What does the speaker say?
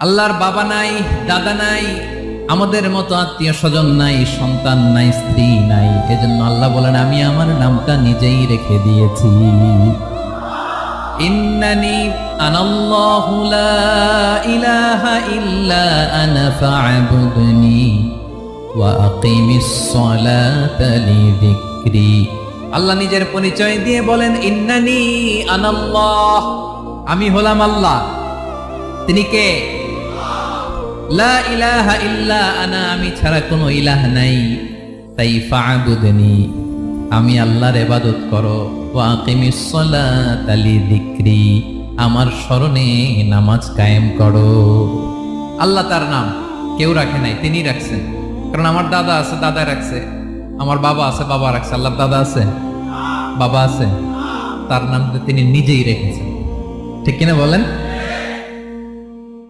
আল্লাহর বাবা নাই, দাদা নাই, আমাদের মতো আত্মীয় স্বজন নাই, সন্তান নাই, স্ত্রী নাই। এজন্য আল্লাহ বলেন আমি আমার নামটা নিজেই রেখে দিয়েছি। ইন্নানি আনাল্লাহু লা ইলাহা ইল্লা আনা ফা'বুদনি ওয়া আকিমিস সালাতা লিযিকরি। আল্লাহ নিজের পরিচয় দিয়ে বলেন ইন্নানি আনাল্লাহ, আমি হলাম আল্লাহ। তিনি কে? লা ইলাহা ইল্লা আনা, আমি ছাড়া কোনো ইলাহ নাই। তাই ফা'বুদনি, আমি আল্লাহর ইবাদত করো। ওয়া আকিমিস সালাতা লিযিকরি, আমার স্মরণে নামাজ কায়েম করো। আল্লাহ তার নাম কেউ রাখে নাই, তিনি রাখছেন। কারণ আমার দাদা আছে, দাদা রাখছে। আমার বাবা আছে, বাবা রাখছে। আল্লাহর দাদা আছে, বাবা আছে, তার নাম তিনি নিজেই রেখেছেন। ঠিক কিনা বলেন?